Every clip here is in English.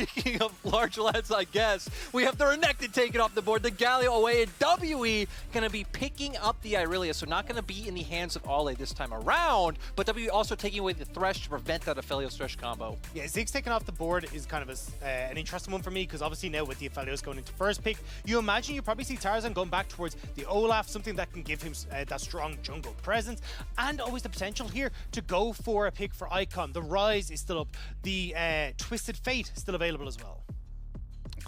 speaking of large lads, I guess, we have the Renekton taken off the board, the Galio away, and WE going to be picking up the Irelia, so not going to be in the hands of Ale this time around, but WE also taking away the Thresh to prevent that Aphelios Thresh combo. Yeah, Ziggs taking off the board is kind of an interesting one for me, because obviously now with the Aphelios going into first pick, you imagine you probably see Tarzan going back towards the Olaf, something that can give him that strong jungle presence, and always the potential here to go for a pick for Icon. The Rise is still up, the Twisted Fate still available as well.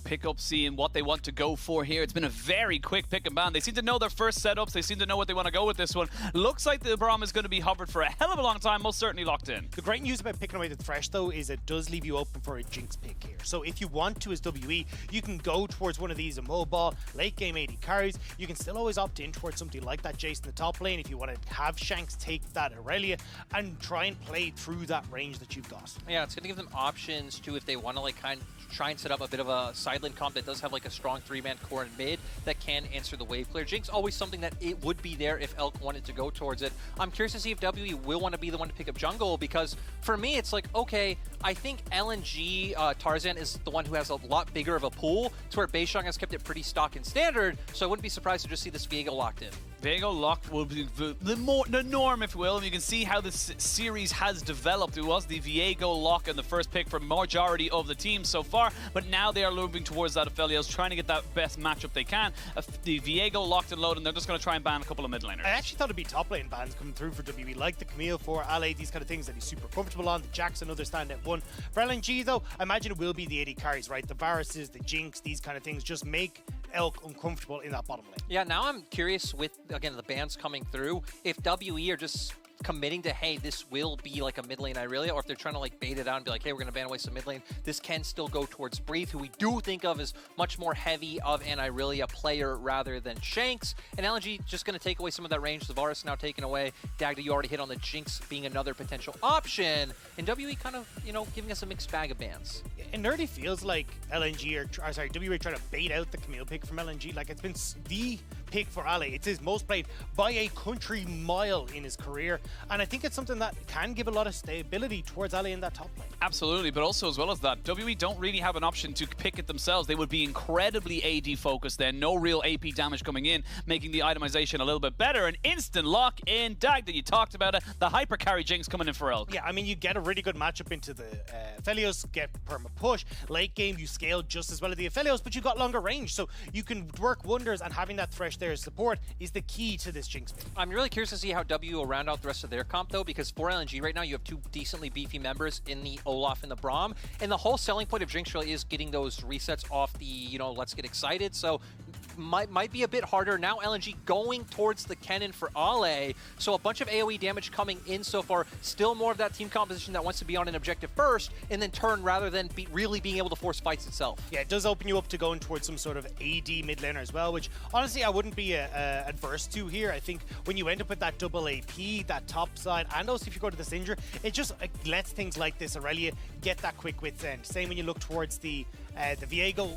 Pick up seeing what they want to go for here. It's been a very quick pick and ban. They seem to know their first setups. They seem to know what they want to go with this one. Looks like the Braum is going to be hovered for a hell of a long time, most certainly locked in. The great news about picking away the Thresh, though, is it does leave you open for a Jinx pick here. So if you want to as WE, you can go towards one of these immobile, late game AD carries. You can still always opt in towards something like that Jace in the top lane if you want to have Shanks take that Irelia and try and play through that range that you've got. Yeah, it's going to give them options too if they want to like kind of try and set up a bit of a side lane comp that does have like a strong 3-man core in mid that can answer the wave clear. Jinx always something that it would be there if Elk wanted to go towards it. I'm curious to see if WE will want to be the one to pick up jungle, because for me it's like, okay, I think LNG Tarzan is the one who has a lot bigger of a pool to where Beishang has kept it pretty stock and standard, so I wouldn't be surprised to just see this Viego locked in. Viego locked will be the norm, if you will. And you can see how this series has developed. It was the Viego lock and the first pick for majority of the team so far, but now they are moving towards that Aphelios, trying to get that best matchup they can. The Viego locked and loaded, and they're just going to try and ban a couple of mid laners. I actually thought it'd be top lane bans coming through for WE, like the Camille for Ale, these kind of things that he's super comfortable on. The Jack's another standout one. For LNG, though, I imagine it will be the AD carries, right? The Varuses, the Jinx, these kind of things just make Elk uncomfortable in that bottom lane. Yeah, now I'm curious with, again, the bans coming through, if WE are just committing to, hey, this will be like a mid lane Irelia, or if they're trying to like bait it out and be like, hey, we're going to ban away some mid lane, this can still go towards Breathe, who we do think of as much more heavy of an Irelia player rather than Shanks. And LNG just going to take away some of that range. The Varus now taken away. Dagda, you already hit on the Jinx being another potential option. And WE kind of, you know, giving us a mixed bag of bans. It nearly feels like LNG WE trying to bait out the Camille pick from LNG. Like, it's been the pick for Ale. It's his most played by a country mile in his career. And I think it's something that can give a lot of stability towards Ale in that top lane. Absolutely, but also as well as that, WE don't really have an option to pick it themselves. They would be incredibly AD focused then. No real AP damage coming in, making the itemization a little bit better. An instant lock in Dagda, you talked about it. The hyper carry Jinx coming in for Elk. Yeah, I mean, you get a really good matchup into the Aphelios, get perma push. Late game, you scale just as well as the Aphelios, but you got longer range, so you can work wonders, and having that Thresh there as support is the key to this Jinx pick. I'm really curious to see how WE will round out the rest of their comp, though, because for LNG right now, you have two decently beefy members in the Olaf and the Braum, and the whole selling point of Jinx really is getting those resets off the, you know, let's get excited, so might be a bit harder. Now LNG going towards the Kennen for Ale, so a bunch of AoE damage coming in so far, still more of that team composition that wants to be on an objective first, and then turn rather than really being able to force fights itself. Yeah, it does open you up to going towards some sort of AD mid laner as well, which honestly I wouldn't be adverse to here. I think when you end up with that double AP, that top side, and also if you go to the Syndra, it just lets things like this Irelia get that quick wit's end. Same when you look towards the Viego,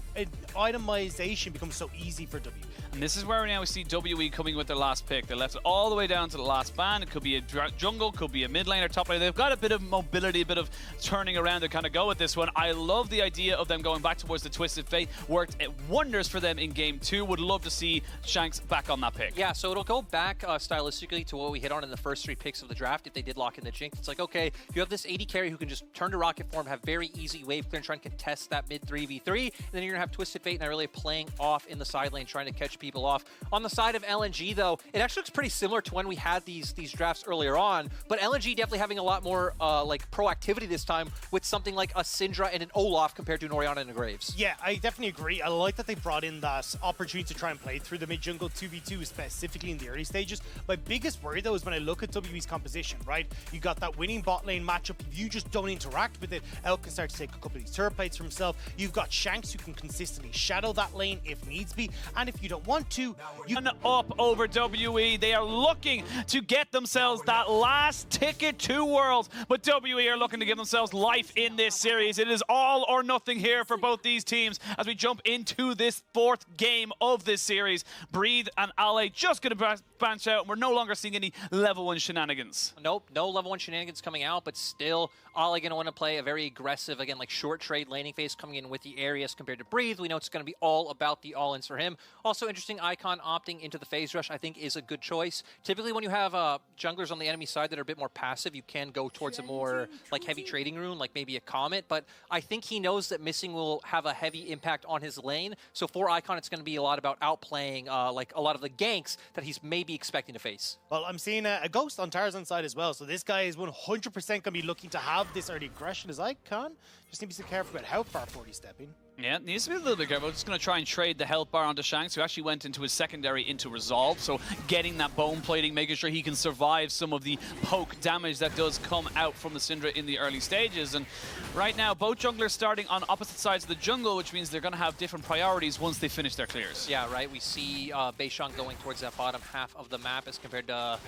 itemization becomes so easy for W. And this is where we now see WE coming with their last pick. They left it all the way down to the last ban. It could be a jungle, could be a mid laner, top laner. They've got a bit of mobility, a bit of turning around to kind of go with this one. I love the idea of them going back towards the Twisted Fate. Worked wonders for them in game 2. Would love to see Shanks back on that pick. Yeah, so it'll go back stylistically to what we hit on in the first 3 picks of the draft. If they did lock in the Jinx, it's like, okay, you have this AD carry who can just turn to rocket form, have very easy wave clear, and try and contest that mid 3v3. And then you're going to have Twisted Fate and Irelia playing off in the side lane, trying to catch people off. On the side of LNG, though, it actually looks pretty similar to when we had these drafts earlier on, but LNG definitely having a lot more like proactivity this time with something like a Syndra and an Olaf compared to an Orianna and a Graves. Yeah, I definitely agree. I like that they brought in that opportunity to try and play through the mid-jungle 2v2, specifically in the early stages. My biggest worry, though, is when I look at WE's composition, right? You got that winning bot lane matchup. If you just don't interact with it, Elk can start to take a couple of these turret plates for himself. You've got Shanks who can consistently shadow that lane if needs be. And if you don't want to, you can up over WE. They are looking to get themselves that last ticket to Worlds, but WE are looking to give themselves life in this series. It is all or nothing here for both these teams as we jump into this 4th game of this series. Breathe and Ale just going to branch out, and we're no longer seeing any level 1 shenanigans. Nope, no level 1 shenanigans coming out, but still Ale going to want to play a very aggressive, again, like short trade laning phase coming in with the Arius compared to Breathe. We know it's going to be all about the all-ins for him. Also interesting, Icon opting into the phase rush I think is a good choice. Typically when you have junglers on the enemy side that are a bit more passive, you can go towards a more like heavy trading rune, like maybe a Comet, but I think he knows that missing will have a heavy impact on his lane. So for Icon, it's going to be a lot about outplaying like a lot of the ganks that he's maybe expecting to face. Well, I'm seeing a Ghost on Tarzan's side as well, so this guy is 100% going to be looking to have this early aggression as Icon. Just needs to be careful about how far forward he's stepping. Yeah, needs to be a little bit careful. Just going to try and trade the health bar onto Shanks, who actually went into his secondary into Resolve. So getting that bone plating, making sure he can survive some of the poke damage that does come out from the Syndra in the early stages. And right now, both junglers starting on opposite sides of the jungle, which means they're going to have different priorities once they finish their clears. Yeah, right. We see Beishang going towards that bottom half of the map as compared to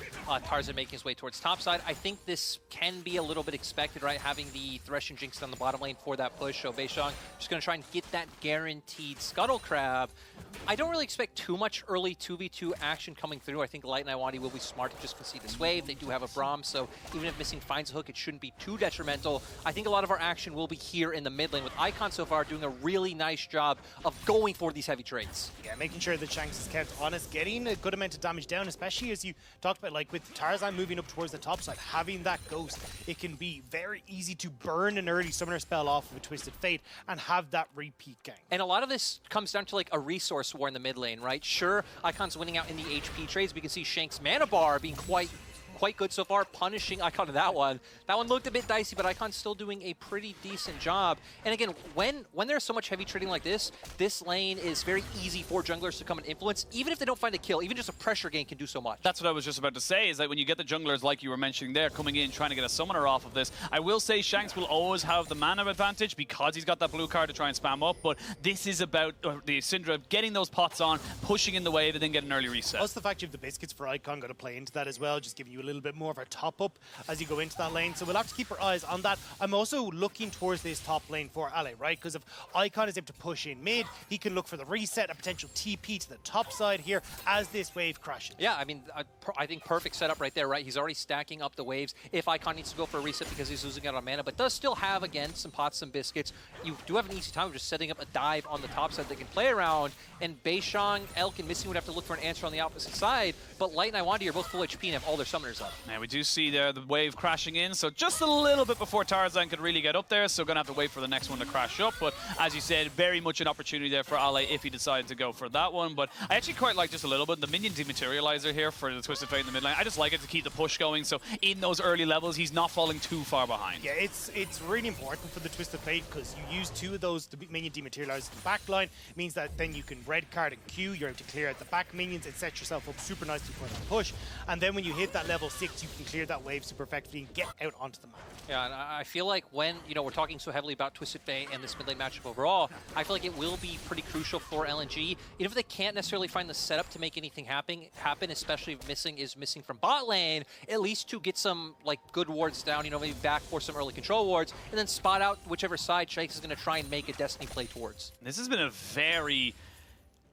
Tarzan making his way towards top side. I think this can be a little bit expected, right? Having the Thresh and Jinx on the bottom lane for that push. So Beishang just going to try and get that guaranteed Scuttle Crab. I don't really expect too much early 2v2 action coming through. I think Light and Lwandy will be smart to just concede this wave. They do have a Braum, so even if missing finds a hook, it shouldn't be too detrimental. I think a lot of our action will be here in the mid lane, with Icon so far doing a really nice job of going for these heavy trades. Yeah, making sure that Shanks is kept honest, getting a good amount of damage down, especially as you talked about, like with Tarzan moving up towards the top side, having that Ghost, it can be very easy to burn an early summoner spell off of a Twisted Fate and have that repeat gang. And a lot of this comes down to like a resource war in the mid lane, right? Sure, Icon's winning out in the HP trades. We can see Shank's mana bar being quite good so far, punishing Icon to that one. That one looked a bit dicey, but Icon's still doing a pretty decent job. And again, when there's so much heavy trading like this lane is very easy for junglers to come and influence. Even if they don't find a kill, even just a pressure gain can do so much. That's what I was just about to say, is that when you get the junglers like you were mentioning there, coming in, trying to get a summoner off of this, I will say Shanks will always have the mana advantage because he's got that blue card to try and spam up, but this is about the Syndra getting those pots on, pushing in the wave, and then get an early reset. Plus the fact you have the biscuits for Icon got to play into that as well, just giving you a little bit more of a top up as you go into that lane. So we'll have to keep our eyes on that. I'm also looking towards this top lane for Ale, right? Because if Icon is able to push in mid, he can look for the reset, a potential TP to the top side here as this wave crashes. Yeah, I mean, I think perfect setup right there, right? He's already stacking up the waves. If Icon needs to go for a reset because he's losing out on mana, but does still have, again, some pots, some biscuits. You do have an easy time of just setting up a dive on the top side that can play around, and Beishang, Elk, and Missing would have to look for an answer on the opposite side, but Light and Lwandy are both full HP and have all their summoners up. Yeah, we do see there the wave crashing in, so just a little bit before Tarzan could really get up there, so gonna have to wait for the next one to crash up, but as you said, very much an opportunity there for Ale if he decided to go for that one. But I actually quite like just a little bit the minion dematerializer here for the Twisted Fate in the mid lane. I just like it to keep the push going, so in those early levels he's not falling too far behind. Yeah, it's really important for the Twisted Fate because you use two of those minion dematerializers in the back line. It means that then you can red card and Q, you're able to clear out the back minions and set yourself up super nicely for that push, and then when you hit that level 6 you can clear that wave super effectively and get out onto the map. Yeah, and I feel like when, you know, we're talking so heavily about Twisted Fate and this mid lane matchup overall, I feel like it will be pretty crucial for LNG. Even if they can't necessarily find the setup to make anything happen, especially if missing from bot lane, at least to get some like good wards down, you know, maybe back for some early control wards, and then spot out whichever side Shakes is going to try and make a Destiny play towards. This has been a very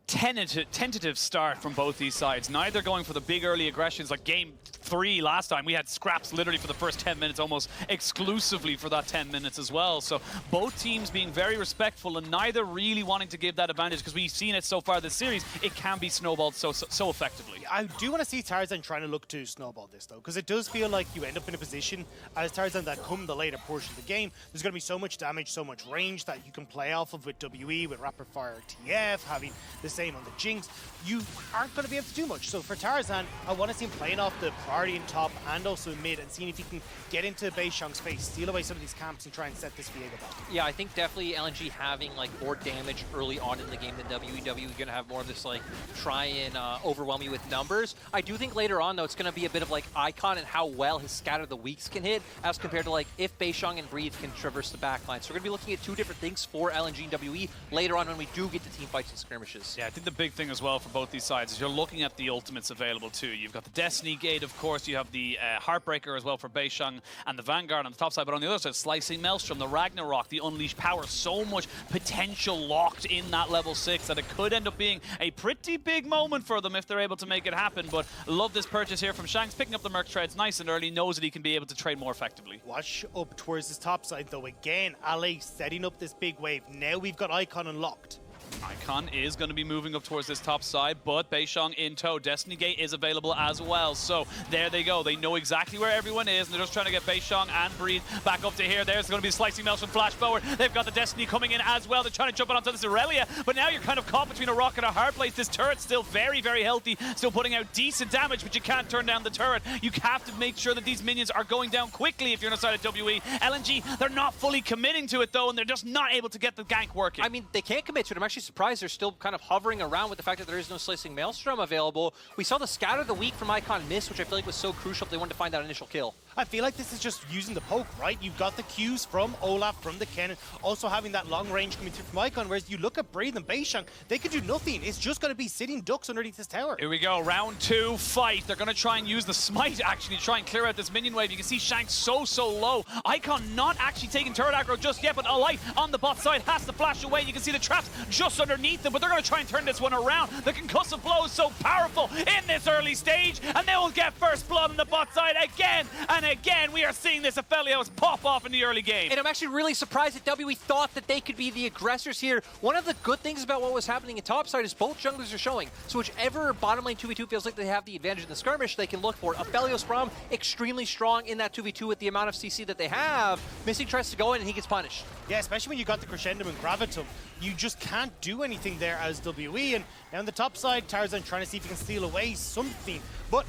tentative start from both these sides. Neither going for the big early aggressions like game 3 last time. We had scraps literally for the first 10 minutes, almost exclusively for that 10 minutes as well. So both teams being very respectful and neither really wanting to give that advantage, because we've seen it so far this series. It can be snowballed so effectively. I do want to see Tarzan trying to look to snowball this though, because it does feel like you end up in a position as Tarzan that come the later portion of the game, there's going to be so much damage, so much range that you can play off of with WE, with Rapid Fire TF, having the same on the Jinx. You aren't going to be able to do much. So for Tarzan, I want to see him playing off the already in top and also in mid, and seeing if he can get into Beishang's face, steal away some of these camps and try and set this Viego back. Yeah, I think definitely LNG having like more damage early on in the game than WEW, gonna have more of this like try and overwhelm you with numbers. I do think later on though it's gonna be a bit of like Icon and how well his Scatter the Weaks can hit as compared to like if Beishang and Breathe can traverse the backline. So we're gonna be looking at two different things for LNG and WE later on when we do get to team fights and skirmishes. Yeah, I think the big thing as well for both these sides is you're looking at the ultimates available too. You've got the Destiny Gate, of course, you have the Heartbreaker as well for Beishang and the Vanguard on the top side, but on the other side, Slicing Maelstrom, the Ragnarok, the Unleashed Power, so much potential locked in that level 6 that it could end up being a pretty big moment for them if they're able to make it happen. But love this purchase here from Shanks, picking up the Merc Treads nice and early, knows that he can be able to trade more effectively. Watch up towards his top side though. Again, Ale setting up this big wave. Now we've got Icon unlocked. Icon is going to be moving up towards this top side, but Beishang in tow. Destiny Gate is available as well. So there they go. They know exactly where everyone is, and they're just trying to get Beishang and Breathe back up to here. There's going to be Slicing Maelstrom flash forward. They've got the Destiny coming in as well. They're trying to jump onto this Irelia, but now you're kind of caught between a rock and a hard place. This turret's still very, very healthy, still putting out decent damage, but you can't turn down the turret. You have to make sure that these minions are going down quickly if you're on the side of WE. LNG, they're not fully committing to it though, and they're just not able to get the gank working. I mean, they can't commit to it. I'm actually surprised they're still kind of hovering around with the fact that there is no Slicing Maelstrom available. We saw the Scatter the Weak from Icon miss, which I feel like was so crucial if they wanted to find that initial kill. I feel like this is just using the poke, right? You've got the Qs from Olaf, from the Kennen, also having that long range coming through from Icon, whereas you look at Breathe and Beishang, they could do nothing. It's just going to be sitting ducks underneath this tower. Here we go, round 2 fight. They're going to try and use the smite actually to try and clear out this minion wave. You can see Shanks so low. Icon not actually taking turret aggro just yet, but Olaf on the bot side has to flash away. You can see the traps just underneath them, but they're going to try and turn this one around. The concussive blow is so powerful in this early stage, and they will get first blood on the bot side again and again. We are seeing this Aphelios pop off in the early game. And I'm actually really surprised that WE thought that they could be the aggressors here. One of the good things about what was happening in topside is both junglers are showing. So whichever bottom lane 2v2 feels like they have the advantage in the skirmish, they can look for. Aphelios Braum extremely strong in that 2v2 with the amount of CC that they have. Missing tries to go in and he gets punished. Yeah, especially when you got the Crescendum and Gravitum. You just can't do anything there as WE. And now on the top side, Tarzan trying to see if he can steal away something, but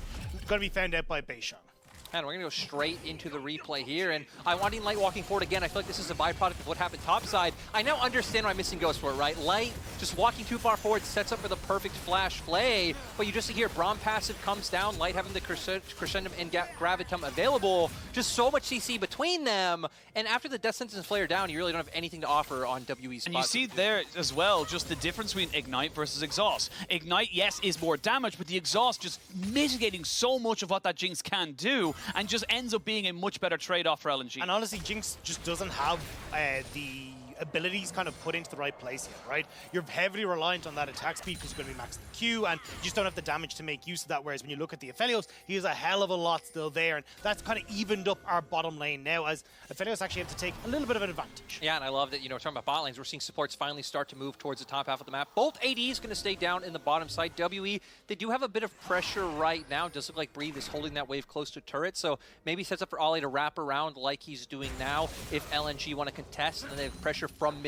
going to be found out by Beishang. And we're going to go straight into the replay here. And Lwandy Light walking forward again. I feel like this is a byproduct of what happened topside. I now understand why Missing goes for it, right? Light just walking too far forward sets up for the perfect flash play. But you just see here, Braum passive comes down. Light having the Crescendum and Gravitum available. Just so much CC between them. And after the Death Sentence flare down, you really don't have anything to offer on WE's spot. And you see there as well, just the difference between Ignite versus Exhaust. Ignite, yes, is more damage, but the Exhaust just mitigating so much of what that Jinx can do, and just ends up being a much better trade-off for LNG. And honestly, Jinx just doesn't have the abilities kind of put into the right place yet, right? You're heavily reliant on that attack speed because you're going to be maxing the Q, and you just don't have the damage to make use of that, whereas when you look at the Aphelios, he has a hell of a lot still there, and that's kind of evened up our bottom lane now, as Aphelios actually have to take a little bit of an advantage. Yeah, and I love that, you know, talking about bot lanes, we're seeing supports finally start to move towards the top half of the map. Both ADs going to stay down in the bottom side. WE, they do have a bit of pressure right now. It does look like Breathe is holding that wave close to turret, so maybe sets up for Ollie to wrap around like he's doing now if LNG want to contest, and then they have pressure from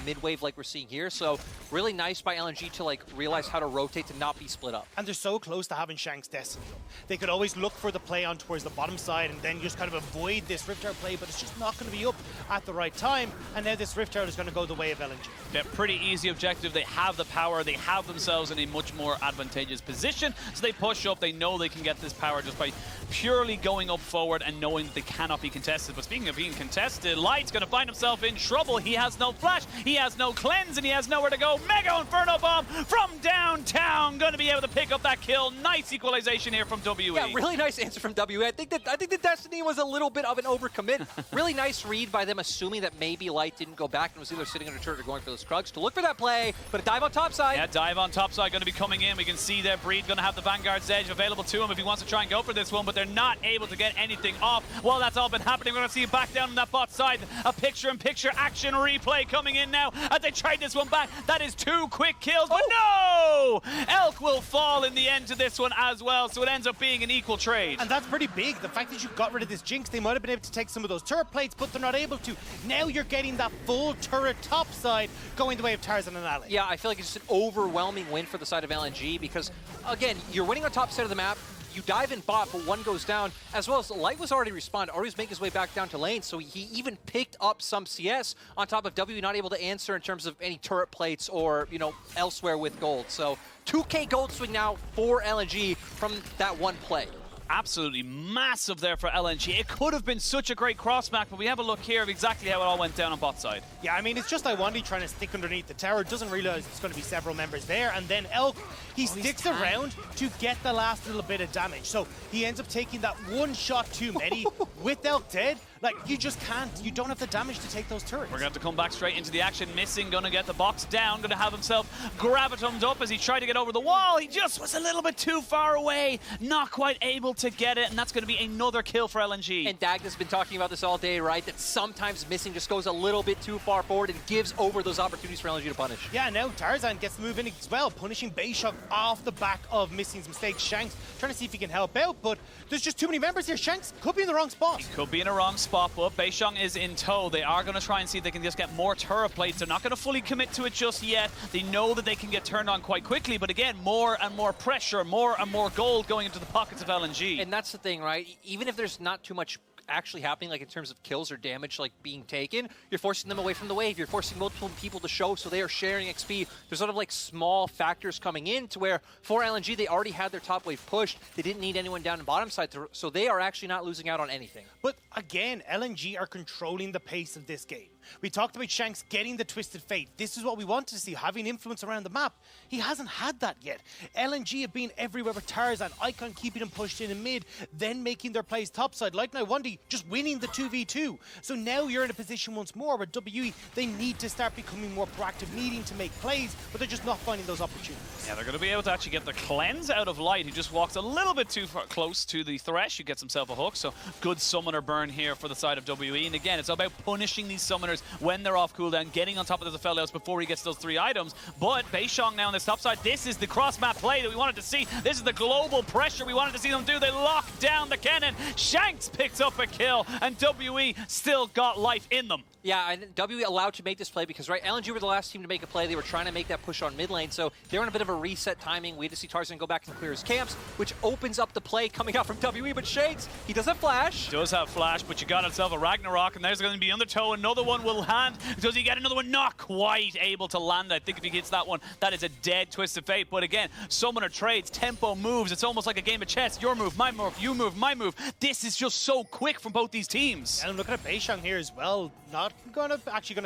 mid-wave like we're seeing here. So really nice by LNG to like realize how to rotate to not be split up. And they're so close to having Shanks Destiny. They could always look for the play on towards the bottom side and then just kind of avoid this Rift Tower play, but it's just not going to be up at the right time. And now this Rift Tower is going to go the way of LNG. Yeah, pretty easy objective. They have the power. They have themselves in a much more advantageous position. So they push up. They know they can get this power just by purely going up forward and knowing that they cannot be contested. But speaking of being contested, Light's going to find himself in trouble. He has no flash. He has no cleanse, and he has nowhere to go. Mega Inferno Bomb from downtown, going to be able to pick up that kill. Nice equalization here from WE. Yeah, really nice answer from WE. I think the Destiny was a little bit of an overcommit. Really nice read by them, assuming that maybe Light didn't go back and was either sitting under turret or going for those Krugs to look for that play, but a dive on top side. Yeah, dive on top side going to be coming in. We can see there Breed going to have the Vanguard's Edge available to him if he wants to try and go for this one, but they're not able to get anything off. While that's all been happening, we're going to see back down on that bot side. A picture-in-picture action replay coming in now as they tried this one back. That is 2 quick kills, but no! Elk will fall in the end to this one as well, so it ends up being an equal trade. And that's pretty big. The fact that you got rid of this Jinx, they might have been able to take some of those turret plates, but they're not able to. Now you're getting that full turret top side going the way of Tarzan and Ali. Yeah, I feel like it's just an overwhelming win for the side of LNG because, again, you're winning on top side of the map. you dive in bot, but one goes down, as well as Light was already respawned, already was making his way back down to lane, so he even picked up some CS on top of W not able to answer in terms of any turret plates or, you know, elsewhere with gold. So 2K gold swing now for LNG from that one play. Absolutely massive there for LNG. It could have been such a great cross-match, but we have a look here of exactly how it all went down on bot side. Yeah, I mean, it's just Lwandy trying to stick underneath the tower, doesn't realize it's going to be several members there, and then Elk, he sticks around to get the last little bit of damage. So he ends up taking that one shot too many with Elk dead. Like, you just can't. You don't have the damage to take those turrets. We're going to have to come back straight into the action. Missing, going to get the box down, going to have himself gravitomed up as he tried to get over the wall. He just was a little bit too far away, not quite able to get it, and that's going to be another kill for LNG. And Dagda's been talking about this all day, right? That sometimes Missing just goes a little bit too far forward and gives over those opportunities for LNG to punish. Yeah, now Tarzan gets the move in as well, punishing Beishang off the back of Missing's mistakes. Shanks trying to see if he can help out, but there's just too many members here. Shanks could be in the wrong spot. He could be in a wrong spot, but Beishang is in tow. They are going to try and see if they can just get more turret plates. They're not going to fully commit to it just yet. They know that they can get turned on quite quickly, but again, more and more pressure, more and more gold going into the pockets of LNG. And that's the thing, right? Even if there's not too much actually happening, like in terms of kills or damage like being taken, you're forcing them away from the wave. You're forcing multiple people to show, so they are sharing XP. There's sort of like small factors coming in to where for LNG, they already had their top wave pushed. They didn't need anyone down in bottom side, so they are actually not losing out on anything. But again, LNG are controlling the pace of this game. We talked about Shanks getting the Twisted Fate. This is what we wanted to see, having influence around the map. He hasn't had that yet. LNG have been everywhere with Tarzan, Icon keeping him pushed in mid, then making their plays topside, like now Lwandy just winning the 2v2. So now you're in a position once more where WE, they need to start becoming more proactive, needing to make plays, but they're just not finding those opportunities. Yeah, they're going to be able to actually get the cleanse out of Light, who just walks a little bit too far close to the Thresh, who gets himself a hook. So good summoner burn here for the side of WE. And again, it's about punishing these summoners when they're off cooldown, getting on top of the Aphelios before he gets those 3 items. But Beishang now on this top side, this is the cross-map play that we wanted to see. This is the global pressure we wanted to see them do. They lock down the Kennen. Shanks picks up a kill, and WE still got life in them. Yeah, and WE allowed to make this play because, right, LNG were the last team to make a play. They were trying to make that push on mid lane, so they were in a bit of a reset timing. We had to see Tarzan go back and clear his camps, which opens up the play coming out from WE, but Shades, he does have flash. He does have flash, but you got himself a Ragnarok, and there's going to be undertow. Another one will land. Does he get another one? Not quite able to land. I think if he gets that one, that is a dead Twisted Fate. But again, summoner trades, tempo moves. It's almost like a game of chess. Your move, my move, you move, my move. This is just so quick from both these teams. And I'm looking at Beishang here as well. Not going to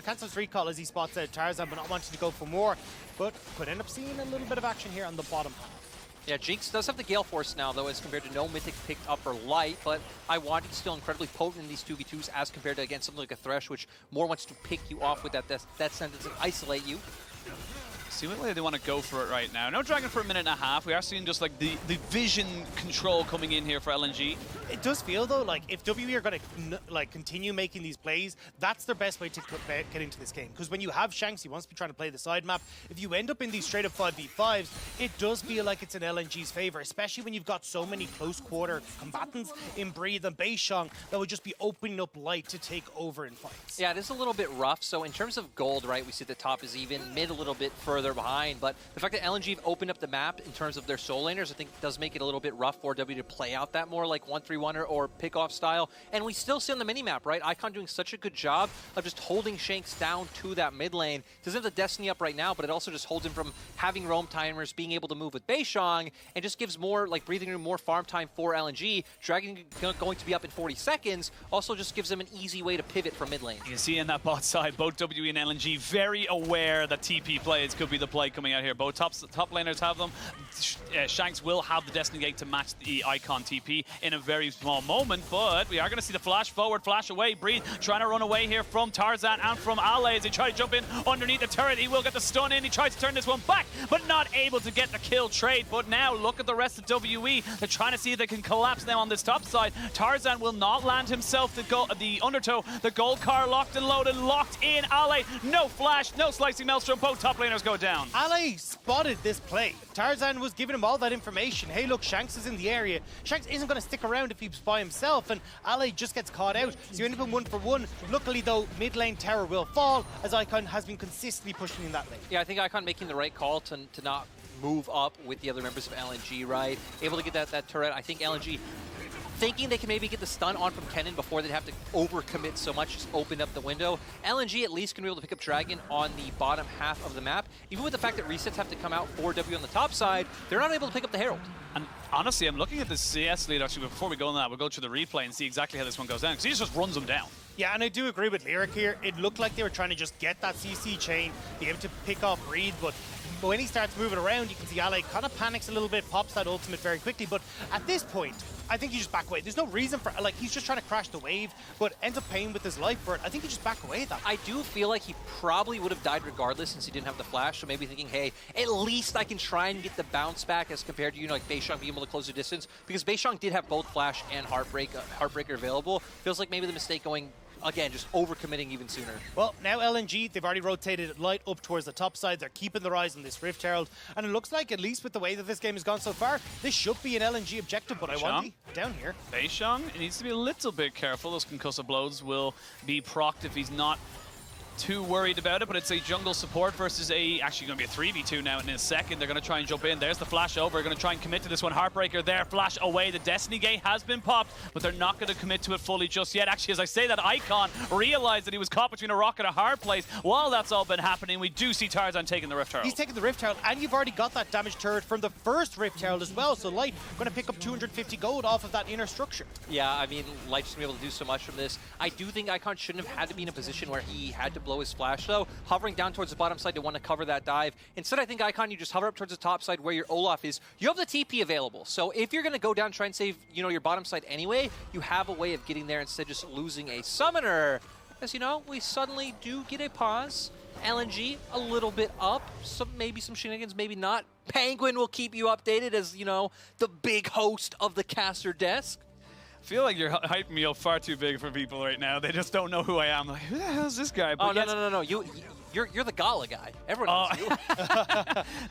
cancel his recall as he spots out Tarzan, but not wanting to go for more. But could end up seeing a little bit of action here on the bottom half. Yeah, Jinx does have the Gale Force now, though, as compared to no Mythic picked up for Light, but Lwandy's still incredibly potent in these 2v2s as compared to, again, something like a Thresh, which more wants to pick you off with that sentence and isolate you. See what way they want to go for it right now. No Dragon for a minute and a half. We are seeing just like the vision control coming in here for LNG. It does feel though like if WE are going to like continue making these plays, that's their best way to get into this game. Because when you have Shanks, he wants to be trying to play the side map. If you end up in these straight up 5v5s, it does feel like it's in LNG's favor, especially when you've got so many close quarter combatants in Breathe and Beishang that would just be opening up Light to take over in fights. Yeah, it is a little bit rough. So in terms of gold, right, we see the top is even, mid a little bit further behind, but the fact that LNG have opened up the map in terms of their soul laners, I think does make it a little bit rough for W to play out that more like 1-3-1 or pick-off style. And we still see on the mini-map, right, Icon doing such a good job of just holding Shanks down to that mid lane. Doesn't have the Destiny up right now, but it also just holds him from having roam timers, being able to move with Beishang, and just gives more like breathing room, more farm time for LNG. Dragon going to be up in 40 seconds, also just gives them an easy way to pivot from mid lane. You can see in that bot side, both WE and LNG very aware that TP plays could be the play coming out here. Both top laners have them. Shanks will have the Destiny Gate to match the Icon TP in a very small moment, but we are going to see the flash forward, flash away. Breathe trying to run away here from Tarzan and from Ale as he tries to jump in underneath the turret. He will get the stun in. He tries to turn this one back, but not able to get the kill trade. But now look at the rest of WE. They're trying to see if they can collapse them on this top side. Tarzan will not land himself the undertow. The gold car locked and loaded, locked in. Ale, no flash, no slicing maelstrom. Both top laners go down. down. Ale spotted this play. Tarzan was giving him all that information. Hey, look, Shanks is in the area. Shanks isn't going to stick around if he's by himself, and Ale just gets caught out. So you end up in 1-for-1. Luckily, though, mid lane tower will fall, as Icon has been consistently pushing in that lane. Yeah, I think Icon making the right call to not move up with the other members of LNG, right? Able to get that turret. I think LNG thinking they can maybe get the stun on from Kennen before they'd have to overcommit so much, just open up the window. LNG at least can be able to pick up Dragon on the bottom half of the map. Even with the fact that resets have to come out for W on the top side, they're not able to pick up the Herald. And honestly, I'm looking at this CS lead actually, before we go on that, we'll go through the replay and see exactly how this one goes down, because he just runs them down. Yeah, and I do agree with Lyric here. It looked like they were trying to just get that CC chain, be able to pick off Breed, but when he starts moving around, you can see Ale kind of panics a little bit, pops that ultimate very quickly, but at this point, I think you just back away. There's no reason for, like, he's just trying to crash the wave, but ends up paying with his life for it. I think you just back away at that point. I do feel like he probably would have died regardless since he didn't have the flash, so maybe thinking, hey, at least I can try and get the bounce back as compared to, you know, like Beishang being able to close the distance, because Beishang did have both flash and Heartbreaker available. Feels like maybe the mistake going, again, just overcommitting even sooner. Well, now LNG, they've already rotated light up towards the top side. They're keeping their eyes on this Rift Herald. And it looks like, at least with the way that this game has gone so far, this should be an LNG objective, but I want to down here. Beishang needs to be a little bit careful. Those concussive blows will be procced if he's not too worried about it, but it's a jungle support versus actually going to be a 3v2 now in a second. They're going to try and jump in. There's the flash over. They're going to try and commit to this one. Heartbreaker there, flash away. The Destiny Gate has been popped, but they're not going to commit to it fully just yet. Actually, as I say that, Icon realized that he was caught between a rock and a hard place. While that's all been happening, we do see Tarzan taking the Rift Herald. He's taking the Rift Herald, and you've already got that damage turret from the first Rift Herald as well, so Light going to pick up 250 gold off of that inner structure. Yeah, I mean, Light's going to be able to do so much from this. I do think Icon shouldn't have had to be in a position where he had to blow his flash, though. Hovering down towards the bottom side to want to cover that dive. Instead, I think Icon, you just hover up towards the top side where your Olaf is. You have the TP available. So if you're going to go down, try and save, you know, your bottom side anyway, you have a way of getting there instead of just losing a summoner. As you know, we suddenly do get a pause. LNG a little bit up. Maybe some shenanigans, maybe not. Penguin will keep you updated as, you know, the big host of the caster desk. I feel like you're hyping me up far too big for people right now. They just don't know who I am. Like, who the hell is this guy? But oh, no. You're the Gala guy. Everyone knows you.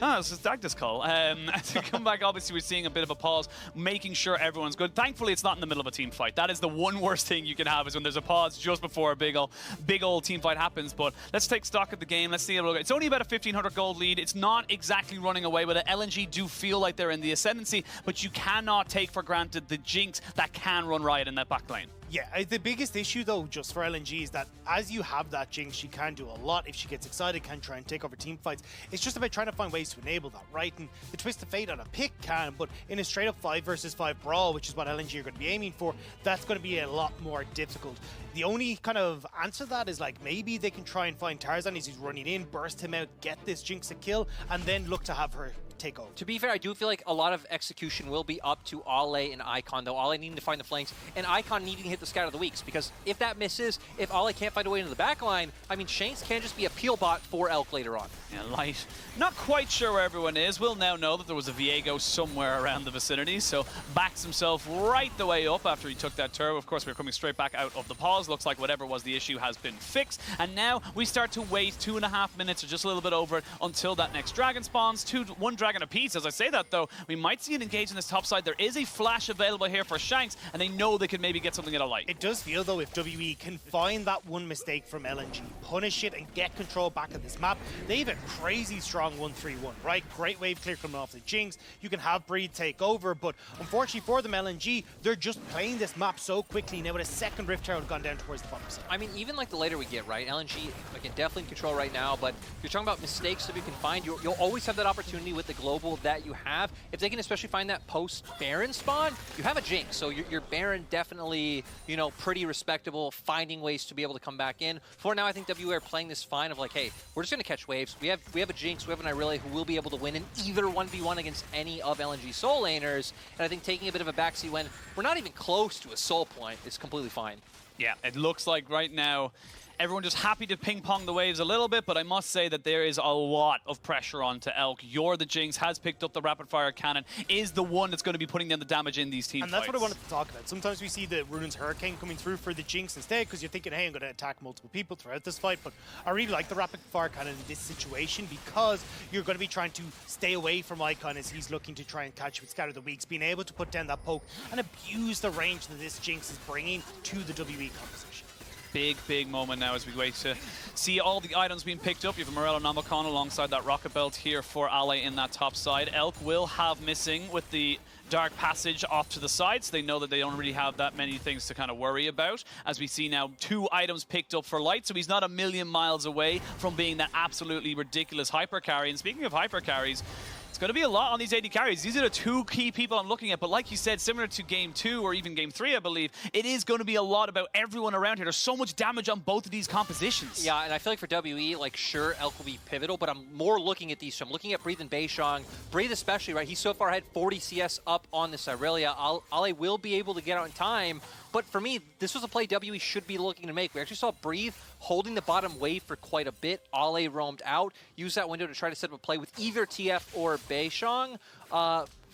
No, this is Dagda's call. To come back, obviously, we're seeing a bit of a pause, making sure everyone's good. Thankfully, it's not in the middle of a team fight. That is the one worst thing you can have, is when there's a pause just before a big old team fight happens. But let's take stock of the game. Let's see how it's only about a 1,500 gold lead. It's not exactly running away with it. LNG do feel like they're in the ascendancy, but you cannot take for granted the Jinx that can run riot in that back lane. Yeah, the biggest issue, though, just for LNG is that as you have that Jinx, she can do a lot. If she gets excited, can try and take over team fights. It's just about trying to find ways to enable that, right? And the Twist of Fate on a pick can, but in a straight-up 5 versus 5 brawl, which is what LNG are going to be aiming for, that's going to be a lot more difficult. The only kind of answer to that is, like, maybe they can try and find Tarzan as he's running in, burst him out, get this Jinx a kill, and then look to have her take over. To be fair, I do feel like a lot of execution will be up to Ale and Icon, though. Ale needing to find the flanks, and Icon needing to hit the Scatter of the Weeks, because if that misses, if Ale can't find a way into the back line, I mean, Shanks can just be a peel bot for Elk later on. Yeah, Light. Not quite sure where everyone is. We'll now know that there was a Viego somewhere around the vicinity, so backs himself right the way up after he took that turret. Of course, we're coming straight back out of the pause. Looks like whatever was the issue has been fixed, and now we start to wait 2.5 minutes or just a little bit over it until that next dragon spawns. One dragon apiece. As I say that, though, we might see it engage in this top side. There is a flash available here for Shanks, and they know they can maybe get something out of Light. It does feel, though, if WE can find that one mistake from LNG, punish it, and get control back of this map, they have a crazy strong 1-3-1, right? Great wave clear coming off the Jinx. You can have Breed take over, but unfortunately for them, LNG, they're just playing this map so quickly now with a second Rift Herald gone down towards the bottom side. I mean, even like the later we get, right? LNG, again, definitely in control right now, but you're talking about mistakes that you can find. You'll always have that opportunity with the global that you have. If they can especially find that post-Baron spawn, you have a Jinx. So your Baron definitely, you know, pretty respectable, finding ways to be able to come back in. For now, I think WE are playing this fine of like, hey, we're just going to catch waves. We have a Jinx, we have an Irelia who will be able to win in either 1v1 against any of LNG soul laners. And I think taking a bit of a backseat when we're not even close to a soul point is completely fine. Yeah, it looks like right now Everyone just happy to ping-pong the waves a little bit, but I must say that there is a lot of pressure onto Elk. You're the Jinx, has picked up the rapid-fire cannon, is the one that's going to be putting down the damage in these team And that's fights. what I wanted to talk about. Sometimes we see the Rune's Hurricane coming through for the Jinx instead, because you're thinking, hey, I'm going to attack multiple people throughout this fight, but I really like the rapid-fire cannon in this situation because you're going to be trying to stay away from Icon as he's looking to try and catch with Scatter the Weaks, being able to put down that poke and abuse the range that this Jinx is bringing to the WE composition. Big moment now as we wait to see all the items being picked up. You have a Morello Nomicon alongside that Rocket Belt here for Ale in that top side. Elk will have missing with the Dark Passage off to the side, so they know that they don't really have that many things to kind of worry about. As we see now, 2 items picked up for Light, so he's not a million miles away from being that absolutely ridiculous hyper carry. And speaking of hyper carries, it's going to be a lot on these AD carries. These are the 2 key people I'm looking at, but like you said, similar to Game 2 or even Game 3, I believe, it is going to be a lot about everyone around here. There's so much damage on both of these compositions. Yeah, and I feel like for WE, like, sure, Elk will be pivotal, but I'm more looking at these. So I'm looking at Breathe and Beishang. Breathe especially, right? He so far had 40 CS up on this Irelia. Ale will be able to get out in time, but for me, this was a play WE should be looking to make. We actually saw Breathe holding the bottom wave for quite a bit. Ale roamed out, used that window to try to set up a play with either TF or Beishang.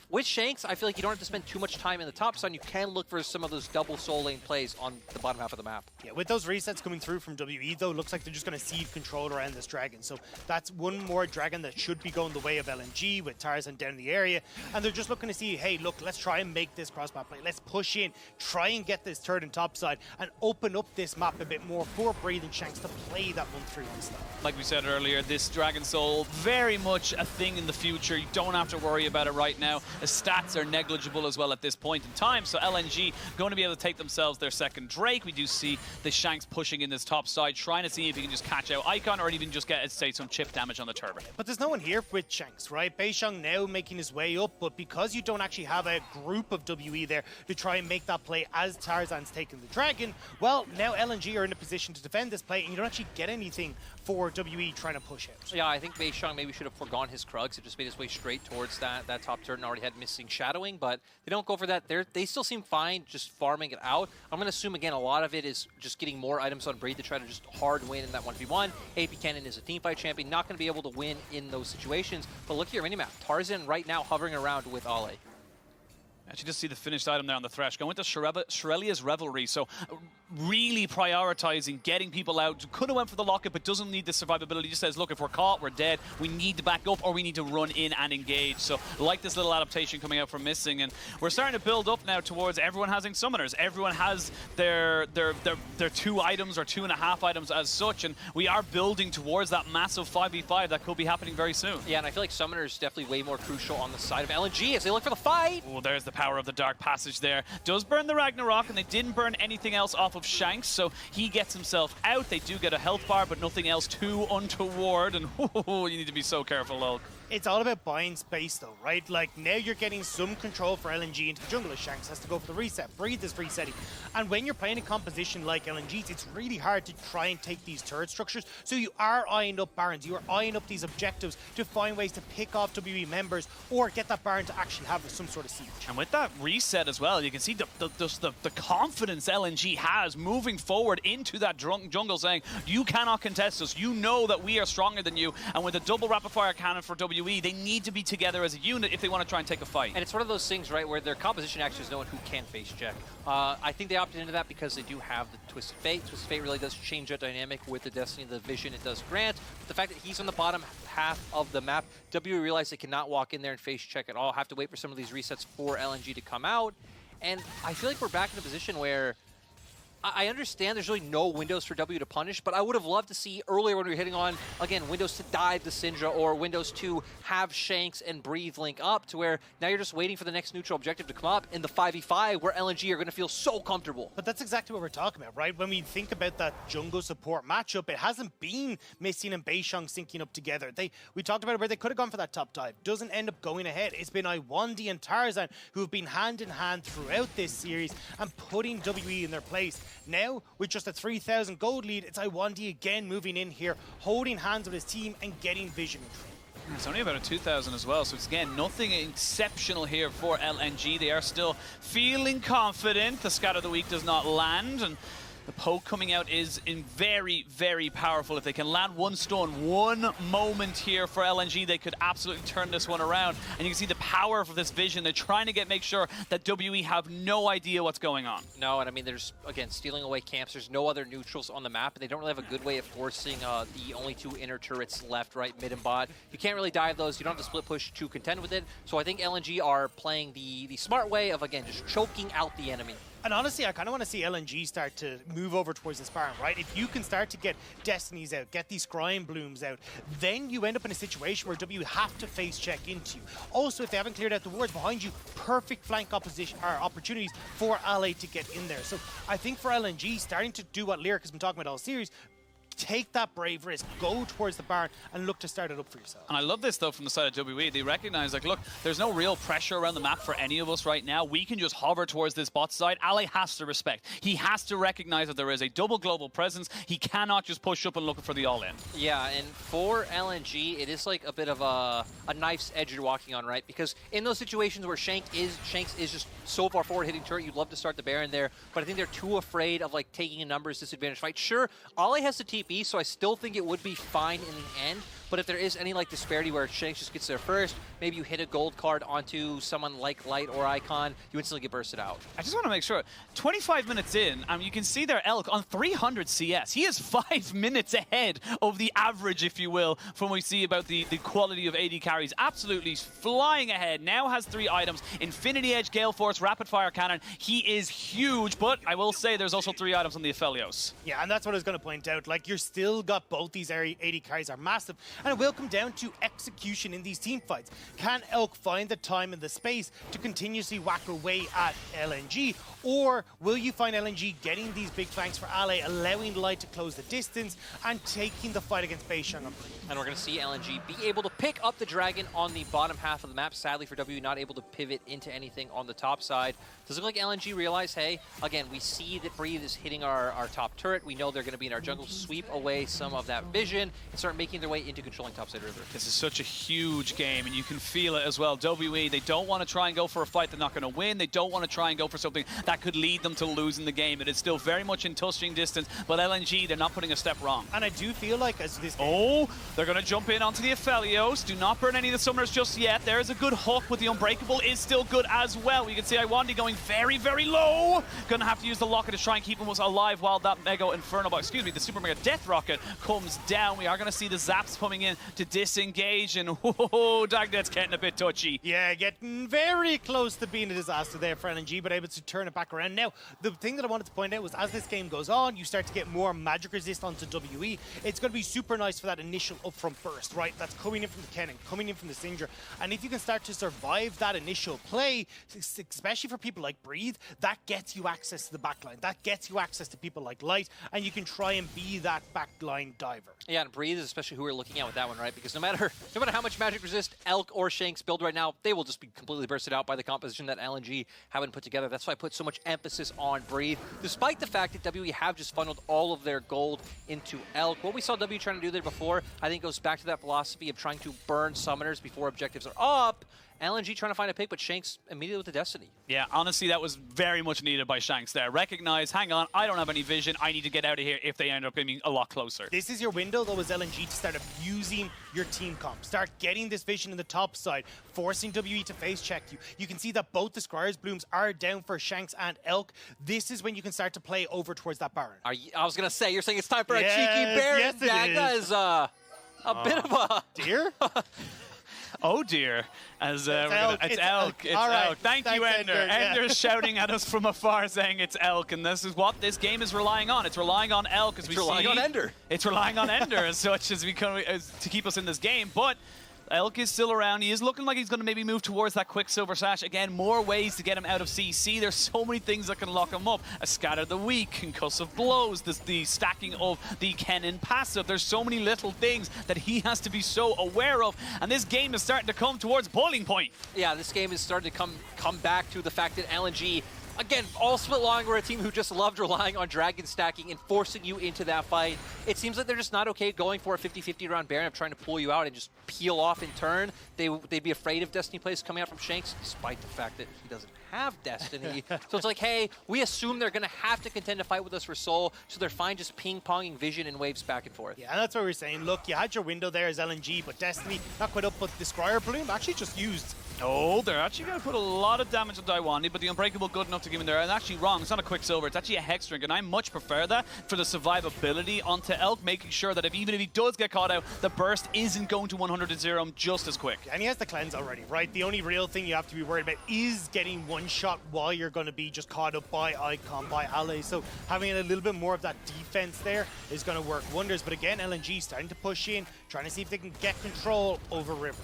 With Shanks, I feel like you don't have to spend too much time in the top side. You can look for some of those double soul lane plays on the bottom half of the map. Yeah, with those resets coming through from WE, though, looks like they're just going to cede control around this dragon. So that's one more dragon that should be going the way of LNG with Tarzan down in the area. And they're just looking to see, hey, look, let's try and make this cross-map play. Let's push in, try and get this third and top side, and open up this map a bit more for Breathe and Shanks to play that 1-3-1 style. Like we said earlier, this Dragon Soul, very much a thing in the future. You don't have to worry about it right now. The stats are negligible as well at this point in time, so LNG going to be able to take themselves their second Drake. We do see the Shanks pushing in this top side, trying to see if he can just catch out Icon or even just get, say, some chip damage on the turret. But there's no one here with Shanks, right? Beishang now making his way up, but because you don't actually have a group of WE there to try and make that play as Tarzan's taking the dragon, well, now LNG are in a position to defend this play, and you don't actually get anything for WE trying to push out. Yeah, I think Beishang maybe should have foregone his Krugs. It just made his way straight towards that top turret and already had missing shadowing, but they don't go for that. They still seem fine just farming it out. I'm going to assume, again, a lot of it is just getting more items on Breathe to try to just hard win in that 1v1. AP Kennen is a teamfight champion, not going to be able to win in those situations. But look at your minimap. Tarzan right now hovering around with Ale. Actually, just see the finished item there on the Thresh. Going to Irelia's Revelry, so really prioritizing getting people out. Could have went for the locket, but doesn't need the survivability. Just says, look, if we're caught, we're dead. We need to back up, or we need to run in and engage. So, like this little adaptation coming out from Missing, and we're starting to build up now towards everyone having summoners. Everyone has their 2 items or 2.5 items as such, and we are building towards that massive 5v5 that could be happening very soon. Yeah, and I feel like summoners definitely way more crucial on the side of LNG as they look for the fight. Oh, there's the power of the Dark Passage there. Does burn the Ragnarok, and they didn't burn anything else off of Shanks, so he gets himself out. They do get a health bar, but nothing else too untoward, and you need to be so careful, Lol. It's all about buying space, though, right? Like, now you're getting some control for LNG into the jungle as Shanks has to go for the reset. Breathe is resetting. And when you're playing a composition like LNG's, it's really hard to try and take these turret structures. So you are eyeing up Barons. You are eyeing up these objectives to find ways to pick off WE members or get that Baron to actually have some sort of siege. And with that reset as well, you can see the confidence LNG has moving forward into that jungle, saying, you cannot contest us. You know that we are stronger than you. And with a double rapid-fire cannon for WE, they need to be together as a unit if they want to try and take a fight. And it's one of those things, right, where their composition actually is no one who can face check. I think they opted into that because they do have the Twisted Fate. Twisted Fate really does change that dynamic with the Destiny, the vision it does grant. But the fact that he's on the bottom half of the map, WE realize they cannot walk in there and face check at all. Have to wait for some of these resets for LNG to come out. And I feel like we're back in a position where I understand there's really no windows for W to punish, but I would have loved to see earlier when we were hitting on, again, windows to dive the Syndra or windows to have Shanks and Breathe link up to where now you're just waiting for the next neutral objective to come up in the 5v5 where LNG are going to feel so comfortable. But that's exactly what we're talking about, right? When we think about that jungle support matchup, it hasn't been Missing and Beishang syncing up together. We talked about where they could have gone for that top dive. Doesn't end up going ahead. It's been Lwandy and Tarzan who have been hand in hand throughout this series and putting WE in their place. Now, with just a 3,000 gold lead, it's Lwandy again moving in here, holding hands with his team and getting vision control. It's only about a 2,000 as well, so it's, again, nothing exceptional here for LNG. They are still feeling confident. The Scatter of the Week does not land, and The poke coming out is very, very powerful. If they can land one stone, one moment here for LNG, they could absolutely turn this one around. And you can see the power of this vision. They're trying to make sure that WE have no idea what's going on. No, and I mean, they're just, again, stealing away camps. There's no other neutrals on the map, and they don't really have a good way of forcing the only two inner turrets left, right, mid, and bot. You can't really dive those. You don't have to split push to contend with it. So I think LNG are playing the smart way of, again, just choking out the enemy. And honestly, I kind of want to see LNG start to move over towards this Baron, right? If you can start to get Destinies out, get these Scrying Blooms out, then you end up in a situation where W have to face check into you. Also, if they haven't cleared out the wards behind you, perfect flank opposition or opportunities for Ally to get in there. So I think for LNG, starting to do what Lyric has been talking about all series, take that brave risk, go towards the Baron, and look to start it up for yourself. And I love this, though, from the side of WE. They recognize, like, look, there's no real pressure around the map for any of us right now. We can just hover towards this bot side. Ally has to respect. He has to recognize that there is a double global presence. He cannot just push up and look for the all-in. Yeah, and for LNG, it is like a bit of a knife's edge you're walking on, right? Because in those situations where Shanks is just so far forward hitting turret, you'd love to start the Baron there, but I think they're too afraid of, like, taking a numbers disadvantage fight. Sure, Ally has the TP, so I still think it would be fine in the end. But if there is any like disparity where Shanks just gets there first, maybe you hit a gold card onto someone like Light or Icon, you instantly get bursted out. I just want to make sure, 25 minutes in, you can see there Elk on 300 CS. He is 5 minutes ahead of the average, if you will, from what we see about the quality of AD carries. Absolutely flying ahead. Now has 3 items. Infinity Edge, Gale Force, Rapid Fire Cannon. He is huge, but I will say there's also 3 items on the Aphelios. Yeah, and that's what I was going to point out. Like, you're still got both these AD carries are massive. And it will come down to execution in these team fights. Can Elk find the time and the space to continuously whack away at LNG? Or will you find LNG getting these big flanks for Ally, allowing Light to close the distance, and taking the fight against Beishang on Bree? And we're going to see LNG be able to pick up the Dragon on the bottom half of the map. Sadly for W, not able to pivot into anything on the top side. Does it look like LNG realize, hey, again, we see that Breathe is hitting our top turret. We know they're going to be in our jungle. Sweep away some of that vision and start making their way into controlling topside river. This is such a huge game, and you can feel it as well. WE, they don't want to try and go for a fight they're not going to win. They don't want to try and go for something that could lead them to losing the game. It is still very much in touching distance, but LNG, they're not putting a step wrong. And I do feel like as this game... Oh, they're going to jump in onto the Aphelios. Do not burn any of the summoners just yet. There is a good hook, but the Unbreakable is still good as well. You can see Lwandy going very, very low. Going to have to use the Locket to try and keep him alive while that Mega Inferno, the Super Mega Death Rocket comes down. We are going to see the Zaps coming in to disengage, and Dagda's getting a bit touchy. Yeah, getting very close to being a disaster there for LNG, but able to turn it back around. Now, the thing that I wanted to point out was as this game goes on, you start to get more magic resist onto WE. It's going to be super nice for that initial upfront burst, right? That's coming in from the Kennen, coming in from the Syndra. And if you can start to survive that initial play, especially for people like Breathe, that gets you access to the backline. That gets you access to people like Light, and you can try and be that backline diver. Yeah, and Breathe is especially who we're looking at with that one, right? Because no matter how much magic resist Elk or Shanks build right now, they will just be completely bursted out by the composition that LNG haven't put together. That's why I put so much emphasis on Breathe, despite the fact that WE have just funneled all of their gold into Elk. What we saw W trying to do there before, I think goes back to that philosophy of trying to burn summoners before objectives are up. LNG trying to find a pick, but Shanks immediately with the Destiny. Yeah, honestly, that was very much needed by Shanks there. Recognize, hang on, I don't have any vision. I need to get out of here if they end up getting a lot closer. This is your window, though, as LNG to start abusing your team comp. Start getting this vision in the top side, forcing WE to face check you. You can see that both the Scryer's Blooms are down for Shanks and Elk. This is when you can start to play over towards that Baron. I was going to say, you're saying it's time for a cheeky Baron. Yes, Dagda is a bit of a... Dear? Oh dear, as it's Elk. It's Elk. Thank you, Ender. Ender's shouting at us from afar saying it's Elk, and this is what this game is relying on. It's relying on Elk as we see. It's relying on Ender. It's relying on Ender as such as to keep us in this game, but Elk is still around. He is looking like he's going to maybe move towards that quick silver sash. Again, more ways to get him out of CC. There's so many things that can lock him up. A scatter the weak, concussive blows, the stacking of the Kennen passive. There's so many little things that he has to be so aware of. And this game is starting to come towards boiling point. Yeah, this game is starting to come back to the fact that LNG Again, all split long, we're a team who just loved relying on dragon stacking and forcing you into that fight. It seems like they're just not okay going for a 50-50 around Baron of trying to pull you out and just peel off in turn. They'd be afraid of Destiny plays coming out from Shanks, despite the fact that he doesn't have Destiny. So it's like, hey, we assume they're going to have to contend to fight with us for Soul, so they're fine just ping-ponging Vision and waves back and forth. Yeah, and that's what we're saying. Look, you had your window there as LNG, but Destiny not quite up, but the Scryer Bloom actually just used. Oh, they're actually going to put a lot of damage on Lwandy, but the Unbreakable good enough to give him there. And actually wrong, it's not a Quicksilver, it's actually a Hex Drink, and I much prefer that for the survivability onto Elk, making sure that even if he does get caught out, the burst isn't going to 100-0 him just as quick. And he has the cleanse already, right? The only real thing you have to be worried about is getting one shot while you're going to be just caught up by Icon, by Alley. So having a little bit more of that defense there is going to work wonders. But again, LNG starting to push in, trying to see if they can get control over River.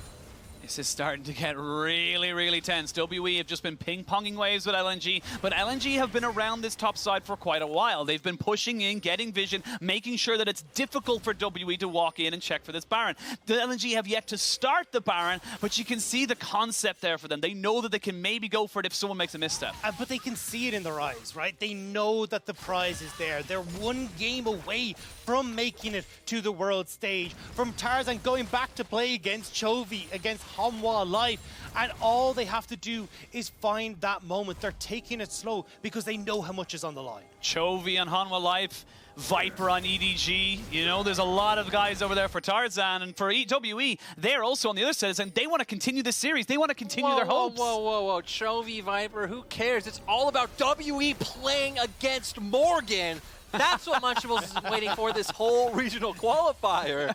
This is starting to get really, really tense. WE have just been ping-ponging waves with LNG, but LNG have been around this top side for quite a while. They've been pushing in, getting vision, making sure that it's difficult for WE to walk in and check for this Baron. The LNG have yet to start the Baron, but you can see the concept there for them. They know that they can maybe go for it if someone makes a misstep. But they can see it in their eyes, right? They know that the prize is there. They're one game away from making it to the world stage, from Tarzan going back to play against Chovy, against Hanwha Life, and all they have to do is find that moment. They're taking it slow because they know how much is on the line. Chovy on Hanwha Life, Viper on EDG, you know, there's a lot of guys over there for Tarzan, and for WE, they're also on the other side, and they want to continue this series. They want to continue their hopes. Whoa. Chovy, Viper, who cares? It's all about WE playing against Morgan. That's what Munchables is waiting for this whole regional qualifier.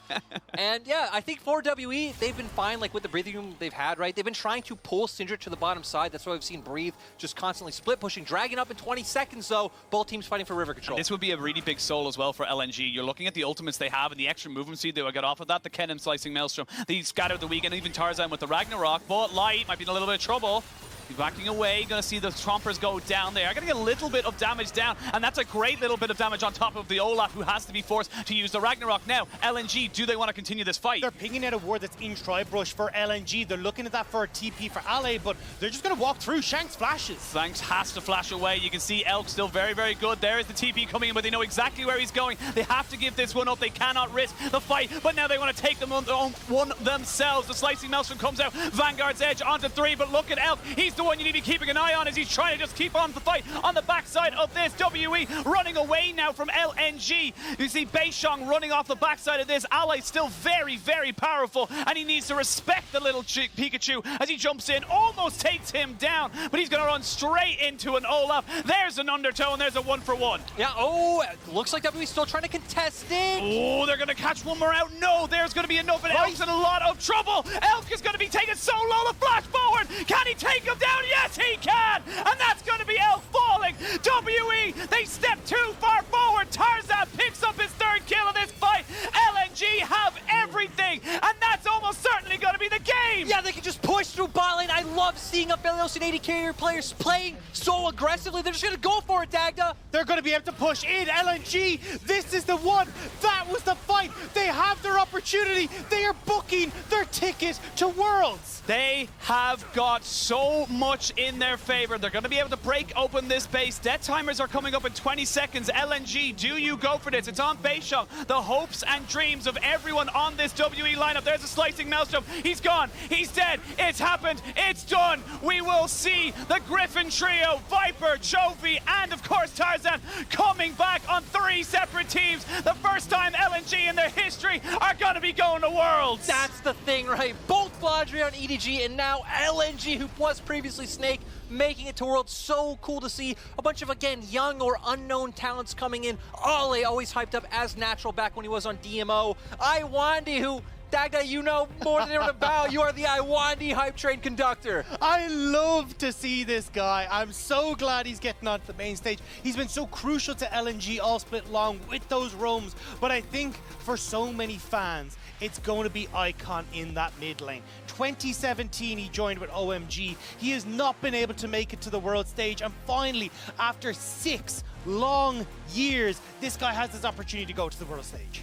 And yeah, I think for WE, they've been fine, like with the breathing room they've had, right? They've been trying to pull Syndra to the bottom side. That's why we've seen Breathe just constantly split pushing. Dragon up in 20 seconds, though. Both teams fighting for river control. And this would be a really big soul as well for LNG. You're looking at the ultimates they have and the extra movement speed they will get off of that. The Kennen slicing Maelstrom, the Scattered the Weekend, even Tarzan with the Ragnarok. But Light might be in a little bit of trouble. He's backing away, gonna see the Trompers go down there. Gonna get a little bit of damage down, and that's a great little bit of damage on top of the Olaf, who has to be forced to use the Ragnarok. Now, LNG, do they want to continue this fight? They're pinging out a ward that's in Tribrush for LNG. They're looking at that for a TP for Alley, but they're just gonna walk through. Shanks flashes. Shanks has to flash away. You can see Elk still very, very good. There is the TP coming in, but they know exactly where he's going. They have to give this one up. They cannot risk the fight, but now they want to take them on one themselves. The Slicing Maelstrom comes out. Vanguard's edge onto 3, but look at Elk. He's the one you need to be keeping an eye on as he's trying to just keep on the fight on the backside of this. WE running away now from LNG. You see Beishang running off the backside of this. Ally still very, very powerful, and he needs to respect the little Pikachu as he jumps in, almost takes him down, but he's going to run straight into an Olaf. There's an Undertow, and there's a 1-for-1. Yeah, oh, looks like WE still trying to contest it. Oh, they're going to catch one more out. No, there's going to be enough, and Elk's in a lot of trouble. Elk is going to be taken so low. The flash forward. Can he take him down? Yes, he can, and that's going to be Elk falling. WE, they step too far forward. Tarzan picks up his 3rd kill of this fight. LNG have everything, and that's almost certainly going to be the game. Yeah, they can just push through bot lane. I love seeing Aphelios and AD carrier players playing so aggressively. They're just going to go for it, Dagda. They're going to be able to push in. LNG, this is the one. That was the fight. They have their opportunity. They are booking their ticket to Worlds. They have got so much in their favor. They're going to be able to break open this base. Death timers are coming up in 20 seconds. LNG, do you go for this? It's on Beishang. The hopes and dreams of everyone on this WE lineup. There's a Slicing Maelstrom. He's gone. He's dead. It's happened. It's done. We will see the Griffin trio, Viper, Chovy, and of course Tarzan coming back on 3 separate teams. The first time LNG in their history are going to be going to Worlds. That's the thing, right? Both Vladry on EDG, and now LNG, who was previously Snake, making it to Worlds. So cool to see a bunch of, again, young or unknown talents coming in. Ole, always hyped up as natural back when he was on DMO. Lwandy, who, Dagda, you know more than anyone about. You are the Lwandy hype train conductor. I love to see this guy. I'm so glad he's getting onto the main stage. He's been so crucial to LNG all split long with those roams. But I think for so many fans, it's going to be Icon in that mid lane. 2017, he joined with OMG. He has not been able to make it to the world stage. And finally, after 6 long years, this guy has this opportunity to go to the world stage.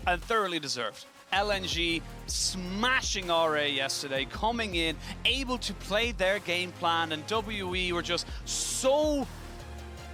And thoroughly deserved. LNG smashing RA yesterday, coming in, able to play their game plan, and WE were just so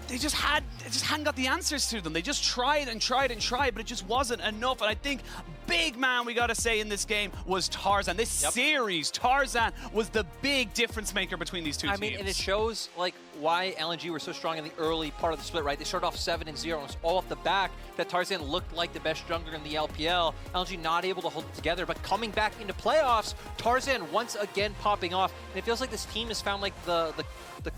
they just hadn't got the answers to them. They just tried and tried and tried, but it just wasn't enough. And I think big man, we got to say, in this game was Tarzan. This series, Tarzan was the big difference maker between these two teams. I mean, and it shows like why LNG were so strong in the early part of the split, right? They started off 7-0, and it was all off the back that Tarzan looked like the best jungler in the LPL. LNG not able to hold it together, but coming back into playoffs, Tarzan once again popping off, and it feels like this team has found like the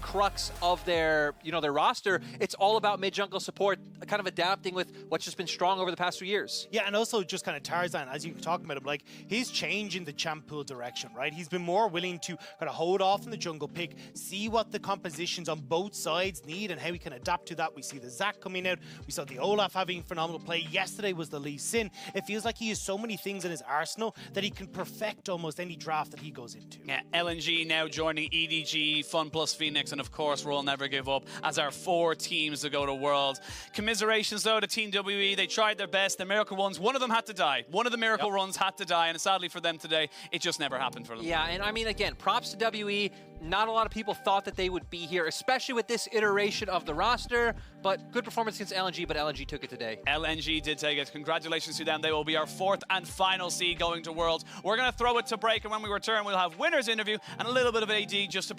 crux of their their roster. It's all about mid jungle support, kind of adapting with what's just been strong over the past few years. Yeah, and also just kind of Tarzan, as you were talking about him, like he's changing the champ pool direction, right? He's been more willing to kind of hold off in the jungle pick, see what the compositions on both sides need and how he can adapt to that. We see the Zac coming out. We saw the Olaf having phenomenal play. Yesterday was the Lee Sin. It feels like he has so many things in his arsenal that he can perfect almost any draft that he goes into. Yeah, LNG now joining EDG, Fun Plus Phoenix, and of course We'll Never Give Up as our 4 teams to go to Worlds. Commiserations though to Team WE. They tried their best. The miracle ones, one of them had to die. One of the miracle runs had to die, and sadly for them today, it just never happened for them. Yeah, and I mean, again, props to WE. Not a lot of people thought that they would be here, especially with this iteration of the roster, but good performance against LNG, but LNG took it today. LNG did take it. Congratulations to them. They will be our 4th and final seed going to Worlds. We're going to throw it to break, and when we return, we'll have winners interview and a little bit of AD just to